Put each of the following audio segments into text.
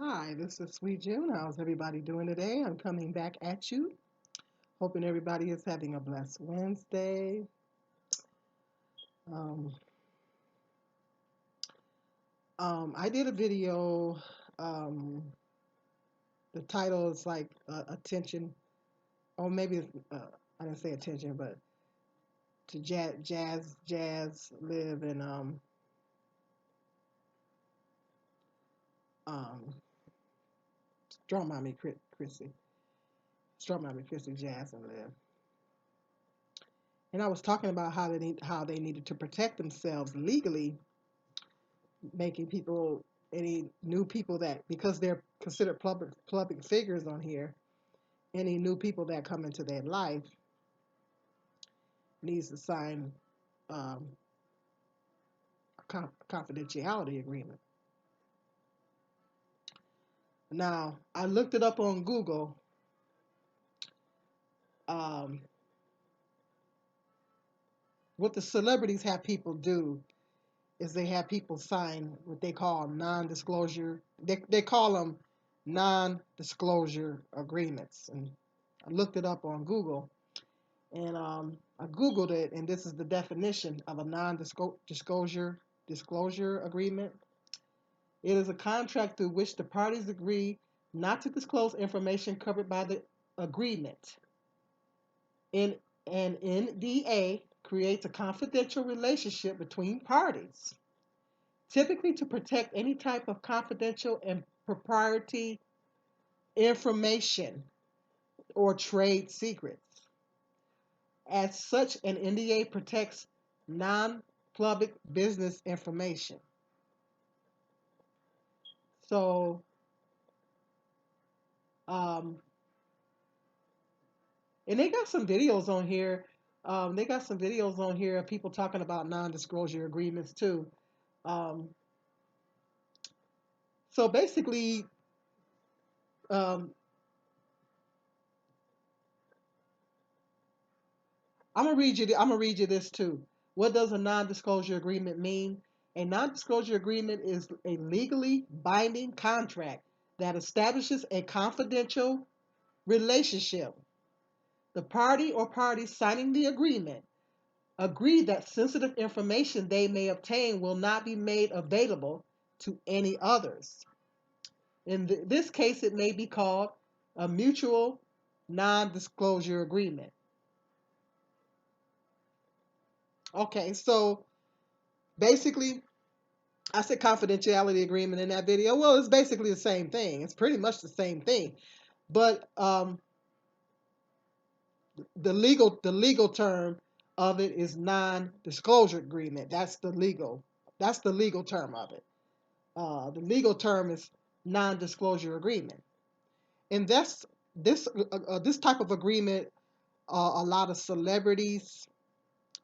Hi, this is Sweet June. How's everybody doing today? I'm coming back at you. Hoping everybody is having a blessed Wednesday. Um, I did a video. Um, the title is like attention, or maybe I didn't say attention, but to jazz live and um, Strong Mommy Chrissy, Strong Mommy Chrissy Jazz and live. And I was talking about how they needed to protect themselves legally, making people any new people that because they're considered public figures on here, any new people that come into their life needs to sign um, a confidentiality agreement. Now I looked it up on Google. Um, what the celebrities have people do is they have people sign what they call non-disclosure. They call them non-disclosure agreements, and I looked it up on Google. And I Googled it, and this is the definition of a non-disclosure agreement. It is a contract through which the parties agree not to disclose information covered by the agreement. In an NDA creates a confidential relationship between parties, typically to protect any type of confidential and proprietary information or trade secrets. As such, an NDA protects non-public business information. So, um, and they got some videos on here. They got some videos on here of people talking about non-disclosure agreements too. Um, so basically, um, I'm gonna read you this too. What does a non-disclosure agreement mean? A non-disclosure agreement is a legally binding contract that establishes a confidential relationship. The party or parties signing the agreement agree that sensitive information they may obtain will not be made available to any others. In this case, it may be called a mutual non disclosure agreement. Okay, so basically, I said confidentiality agreement in that video. Well, it's basically the same thing. It's pretty much the same thing. But the legal term of it is non-disclosure agreement. That's the legal term of it. The legal term is non-disclosure agreement, and this type of agreement. A lot of celebrities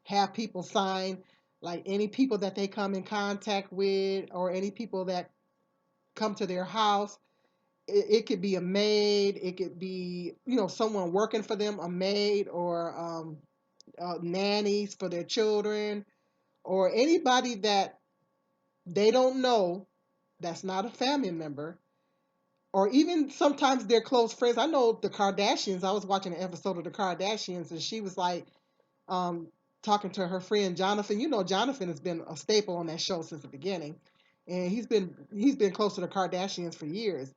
have people sign, like any people that they come in contact with, or any people that come to their house. It could be a maid, it could be someone working for them, a maid, or nannies for their children, or anybody that they don't know that's not a family member, or even sometimes they're close friends. I know the Kardashians. I was watching an episode of the Kardashians, and she was like um, talking to her friend Jonathan. Jonathan has been a staple on that show since the beginning, and he's been close to the Kardashians for years.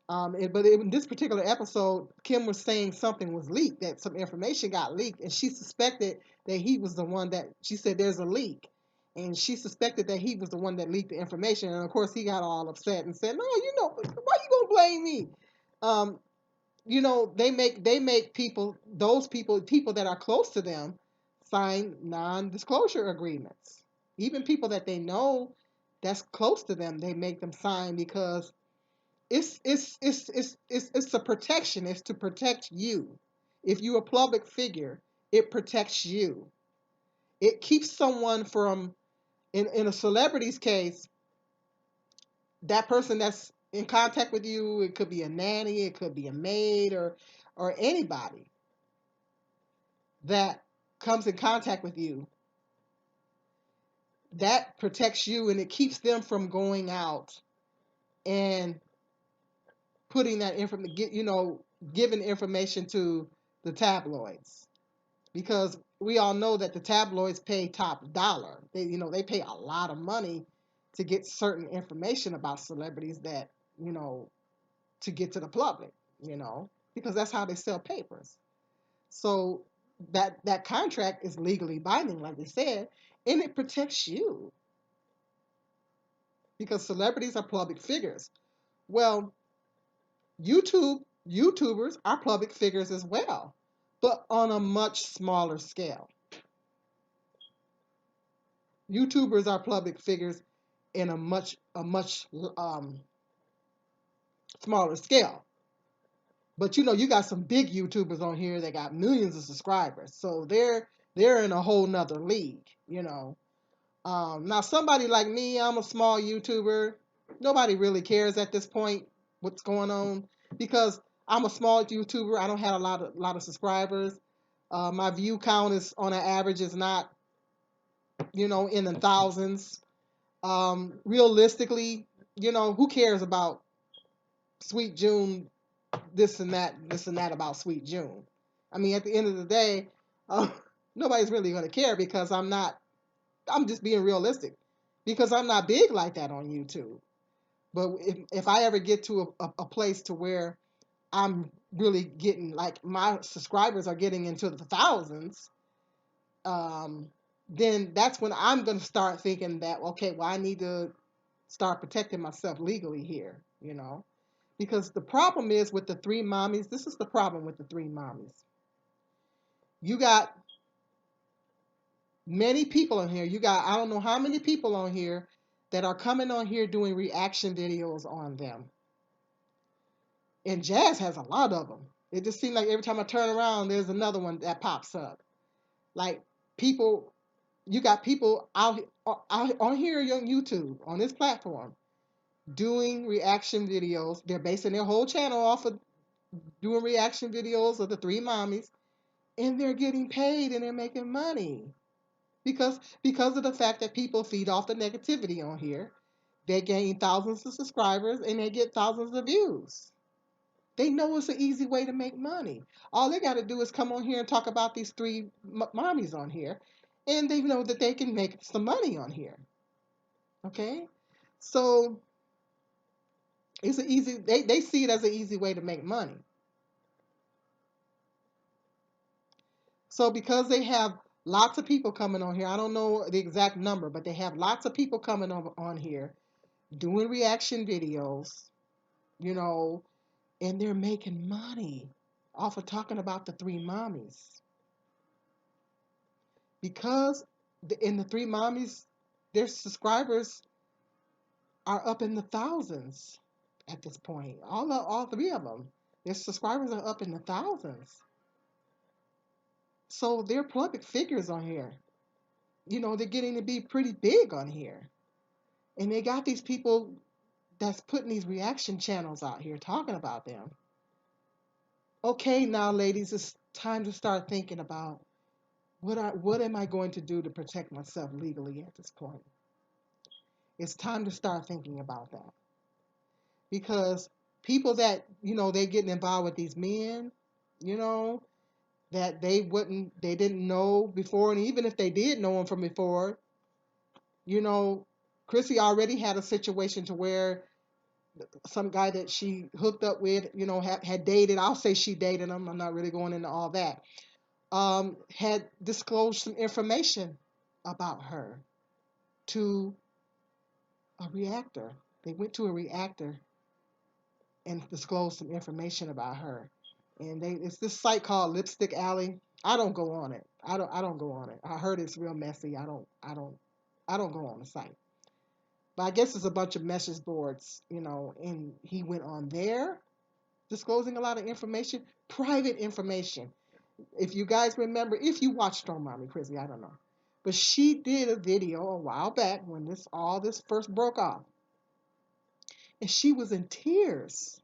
But in this particular episode, Kim was saying something was leaked, that some information got leaked, and she suspected that he was the one that she said there's a leak. And she suspected that he was the one that leaked the information. And of course, he got all upset and said, "No, why you gonna blame me?" Um, they make people that are close to them sign non-disclosure agreements. Even people that they know that's close to them, they make them sign because it's a protection. It's to protect you. If you're a public figure, it protects you. It keeps someone from, in a celebrity's case, that person that's in contact with you. It could be a nanny, it could be a maid, or anybody that comes in contact with you. That protects you, and it keeps them from going out and putting that information, giving information to the tabloids, because we all know that the tabloids pay top dollar. They pay a lot of money to get certain information about celebrities that, you know, to get to the public, because that's how they sell papers. So that contract is legally binding, like they said, and it protects you because celebrities are public figures. Well, YouTubers are public figures as well, but on a much smaller scale. YouTubers are public figures in a much smaller scale. But you got some big YouTubers on here that got millions of subscribers, so they're in a whole nother league. Now somebody like me, I'm a small YouTuber. Nobody really cares at this point what's going on because I'm a small YouTuber. I don't have a lot of subscribers. My view count is on an average is not in the thousands. Realistically, who cares about Sweet June, this and that about Sweet June? I mean, at the end of the day, uh, nobody's really going to care because I'm just being realistic because I'm not big like that on YouTube. But if I ever get to a place to where I'm really getting, like, my subscribers are getting into the thousands, um, then that's when I'm going to start thinking that, okay, well, I need to start protecting myself legally here. Because the problem is with the three mommies, this is the problem with the three mommies. You got many people on here. You got, I don't know how many people on here that are coming on here doing reaction videos on them. And Jazz has a lot of them. It just seems like every time I turn around, there's another one that pops up. Like, people, you got people out on here on YouTube, on this platform, doing reaction videos. They're basing their whole channel off of doing reaction videos of the three mommies, and they're getting paid and they're making money because of the fact that people feed off the negativity on here. They gain thousands of subscribers and they get thousands of views. They know it's an easy way to make money. All they got to do is come on here and talk about these three mommies on here, and they know that they can make some money on here. Okay, so it's an easy. They see it as an easy way to make money. So because they have lots of people coming on here, I don't know the exact number, but they have lots of people coming on here doing reaction videos, you know, and they're making money off of talking about the three mommies. Because in the three mommies, their subscribers are up in the thousands at this point. All three of them, their subscribers are up in the thousands. So they're public figures on here. They're getting to be pretty big on here. And they got these people that's putting these reaction channels out here talking about them. Okay, now ladies, it's time to start thinking about what am I going to do to protect myself legally at this point? It's time to start thinking about that. Because people that, they getting involved with these men, you know, that they didn't know before, and even if they did know them from before, you know, Chrissy already had a situation to where some guy that she hooked up with, had dated. I'll say she dated him. I'm not really going into all that. Had disclosed some information about her to a reactor. They went to a reactor and disclosed some information about her. And it's this site called Lipstick Alley. I don't go on it. I don't go on it. I heard it's real messy. I don't go on the site. But I guess it's a bunch of message boards, and he went on there disclosing a lot of information, private information. If you guys remember, if you watched Strong Mommy Chrissy, I don't know. But she did a video a while back when all this first broke off. And she was in tears.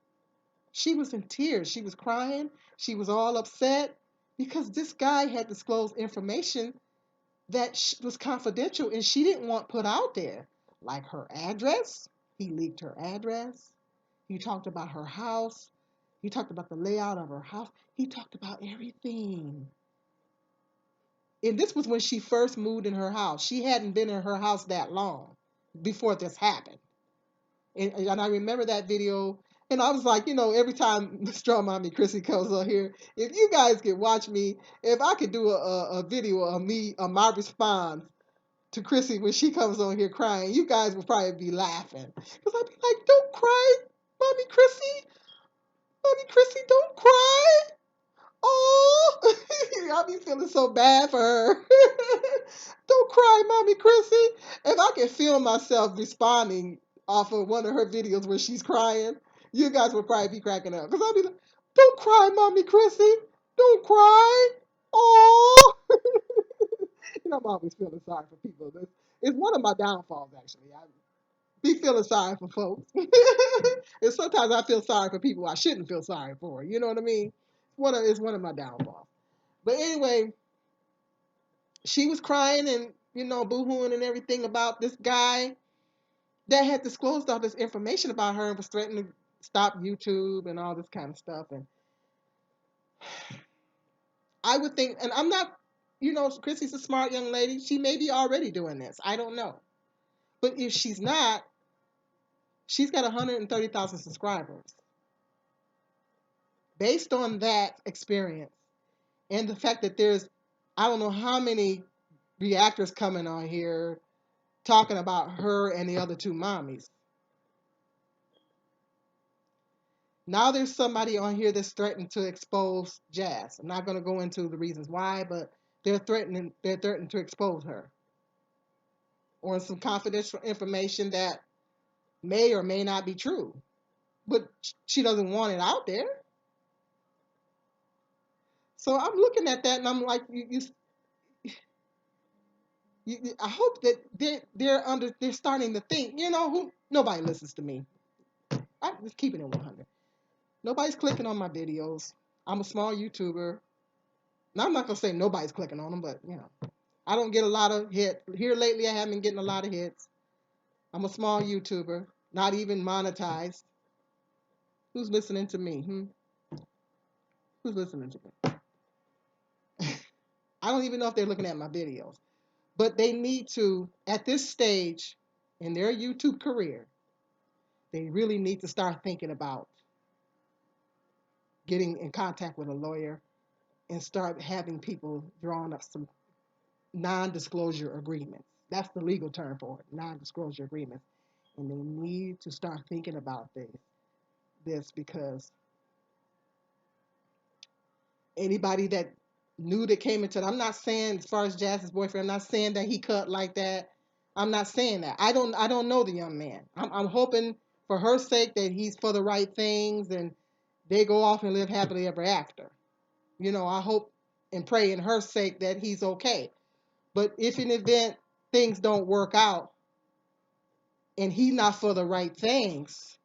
She was in tears. She was crying. She was all upset because this guy had disclosed information that was confidential and she didn't want put out there. Like her address. He leaked her address. He talked about her house. He talked about the layout of her house. He talked about everything. And this was when she first moved in her house. She hadn't been in her house that long before this happened. And I remember that video. And I was like, every time Strong Mommy Chrissy comes on here, if you guys could watch me, if I could do a video of me, of my response to Chrissy when she comes on here crying, you guys would probably be laughing. Because I'd be like, don't cry, Mommy Chrissy. Mommy Chrissy, don't cry. Oh, I'll be feeling so bad for her. Don't cry, Mommy Chrissy. If I can feel myself responding off of one of her videos where she's crying, you guys would probably be cracking up. Because I'll be like, don't cry, Mommy Chrissy. Don't cry. Oh. I'm always feeling sorry for people. It's one of my downfalls, actually. I be feeling sorry for folks. And sometimes I feel sorry for people I shouldn't feel sorry for. You know what I mean? It's one of my downfalls. But anyway, she was crying and boohooing and everything about this guy that had disclosed all this information about her and was threatening to stop YouTube and all this kind of stuff. And I would think, and I'm not, Chrissy's a smart young lady. She may be already doing this. I don't know. But if she's not, she's got 130,000 subscribers. Based on that experience and the fact that there's, I don't know how many reactors coming on here talking about her and the other two mommies. Now there's somebody on here that's threatening to expose Jazz. I'm not going to go into the reasons why, but they're threatening to expose her on some confidential information that may or may not be true. But she doesn't want it out there. So I'm looking at that and I'm like, I hope that they're starting to think, nobody listens to me. I'm just keeping it 100. Nobody's clicking on my videos. I'm a small YouTuber. Now I'm not gonna say nobody's clicking on them, but I don't get a lot of hits. Here lately, I haven't been getting a lot of hits. I'm a small YouTuber, not even monetized. Who's listening to me? Who's listening to me? I don't even know if they're looking at my videos. But they need to, at this stage in their YouTube career, they really need to start thinking about getting in contact with a lawyer and start having people drawing up some non-disclosure agreements. That's the legal term for it, non-disclosure agreements. And they need to start thinking about this because anybody that knew that came into it, I'm not saying as far as Jazz's boyfriend, I'm not saying that he cut like that. I'm not saying that. I don't know the young man. I'm hoping for her sake that he's for the right things and they go off and live happily ever after. I hope and pray in her sake that he's okay. But if in event things don't work out and he's not for the right things,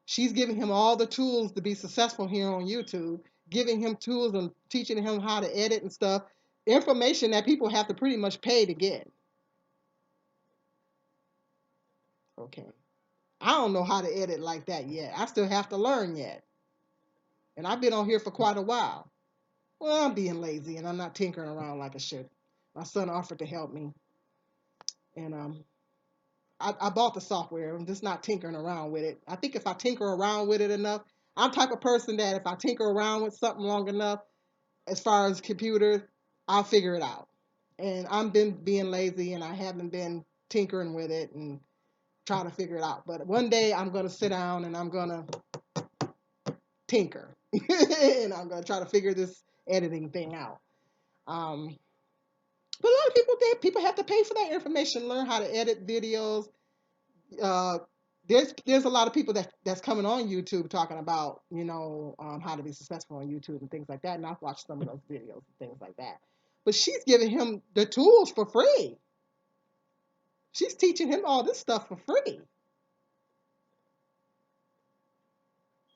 she's giving him all the tools to be successful here on YouTube, giving him tools and teaching him how to edit and stuff, information that people have to pretty much pay to get. Okay. I don't know how to edit like that yet. I still have to learn yet. And I've been on here for quite a while. Well, I'm being lazy and I'm not tinkering around like I should. My son offered to help me. And I bought the software. I'm just not tinkering around with it. I think if I tinker around with it enough, I'm the type of person that if I tinker around with something long enough, as far as computers, I'll figure it out. And I've been being lazy and I haven't been tinkering with it and trying to figure it out. But one day I'm going to sit down and I'm going to tinker. And I'm going to try to figure this editing thing out. But a lot of people have to pay for that information, learn how to edit videos. Uh, there's a lot of people that's coming on YouTube talking about how to be successful on YouTube and things like that, and I've watched some of those videos and things like that. But she's giving him the tools for free. She's teaching him all this stuff for free.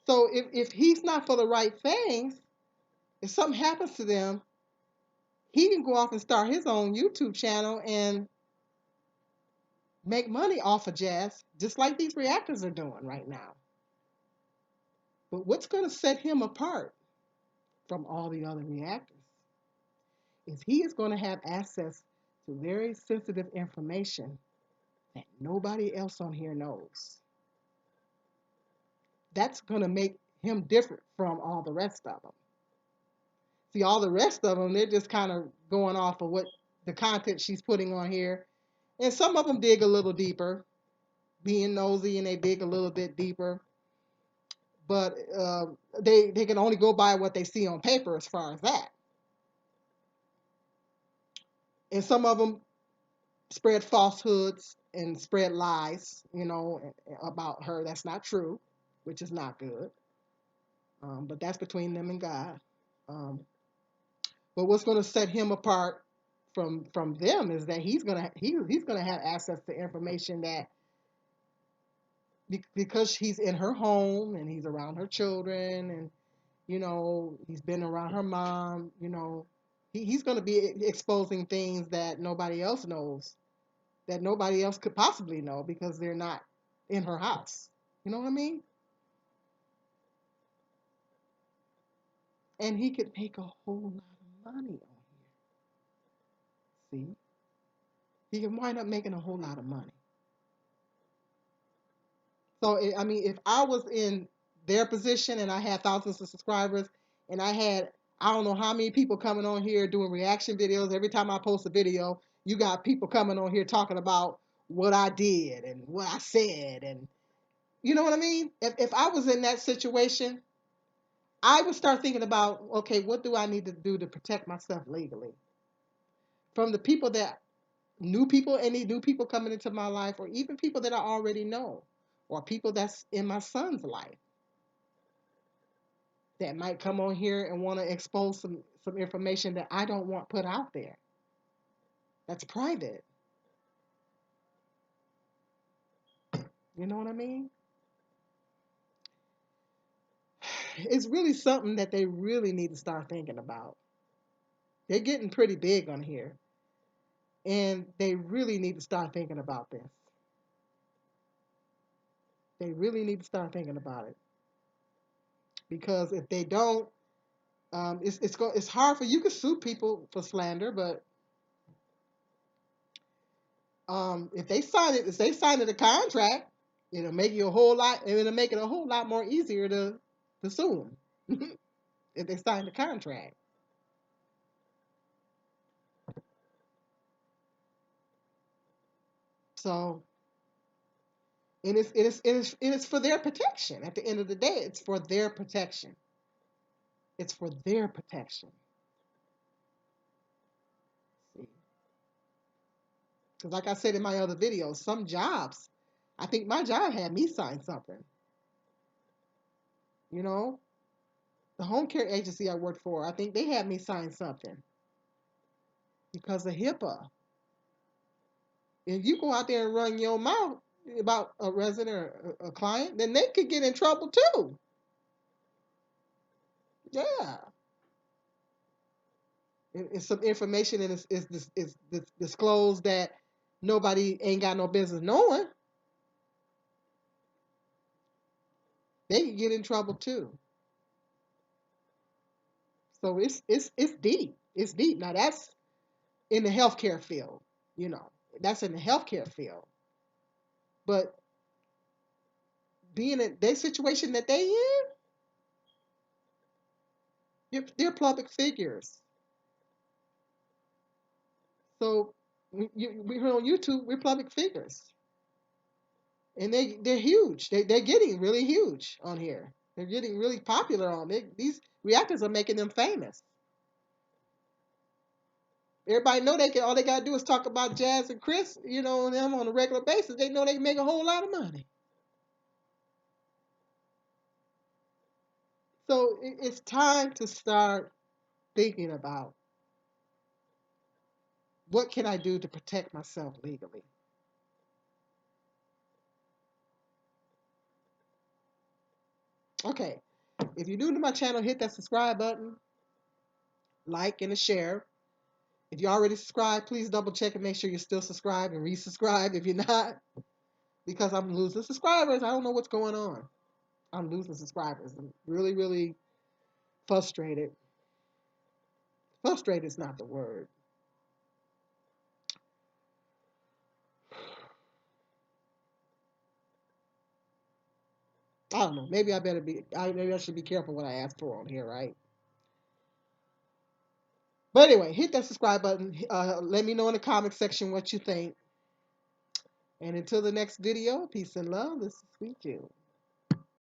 So if he's not for the right things, if something happens to them, he can go off and start his own YouTube channel and make money off of Jazz, just like these reactors are doing right now. But what's going to set him apart from all the other reactors is he is going to have access to very sensitive information that nobody else on here knows. That's going to make him different from all the rest of them. See, all the rest of them, they're just kind of going off of what the content she's putting on here. And some of them dig a little deeper, being nosy, and they dig a little bit deeper. But they can only go by what they see on paper as far as that. And some of them spread falsehoods and spread lies, about her. That's not true, which is not good. But that's between them and God. Um, but what's going to set him apart from them is that he's gonna have access to information that because he's in her home and he's around her children and he's been around her mom. He's going to be exposing things that nobody else knows, that nobody else could possibly know because they're not in her house. You know what I mean? And he could make a whole lot of money on here. See? He can wind up making a whole lot of money. So, I mean, if I was in their position and I had thousands of subscribers and I had, I don't know how many people coming on here doing reaction videos, every time I post a video, you got people coming on here talking about what I did and what I said. And you know what I mean? If I was in that situation, I would start thinking about, okay, what do I need to do to protect myself legally from the people that new people, any new people coming into my life, or even people that I already know, or people that's in my son's life that might come on here and want to expose some information that I don't want put out there. That's private. You know what I mean? It's really something that they really need to start thinking about. They're getting pretty big on here, and they really need to start thinking about this. They really need to start thinking about it because if they don't, it's hard for you to sue people for slander, but if they sign it a contract, it'll make you a whole lot. It'll make it a whole lot more easier to sue them if they sign the contract. So, and it's for their protection. At the end of the day, it's for their protection. It's for their protection. See, because like I said in my other videos, some jobs, I think my job had me sign something. You know, the home care agency I worked for, I think they had me sign something because of HIPAA. If you go out there and run your mouth about a resident or a client, then they could get in trouble too. Yeah. It's some information and it's disclosed that nobody ain't got no business knowing. They can get in trouble too. So it's deep. It's deep. Now that's in the healthcare field, you know. That's in the healthcare field. But being in their situation that they in, they're public figures. So we heard on YouTube, we're public figures, and they're huge. They're getting really huge on here. They're getting really popular on it. These reactors are making them famous. Everybody know they can. All they gotta do is talk about Jazz and Chris, and them on a regular basis. They know they can make a whole lot of money. So it's time to start thinking about what can I do to protect myself legally. Okay, if you're new to my channel, hit that subscribe button, like and a share. If you already subscribed, please double check and make sure you're still subscribed and resubscribe if you're not, because I'm losing subscribers. I don't know what's going on. I'm losing subscribers. I'm really, really frustrated. Frustrated is not the word. I don't know. Maybe I better be. Maybe I should be careful what I ask for on here, right? But anyway, hit that subscribe button. Let me know in the comment section what you think. And until the next video, peace and love. This is Sweet Q.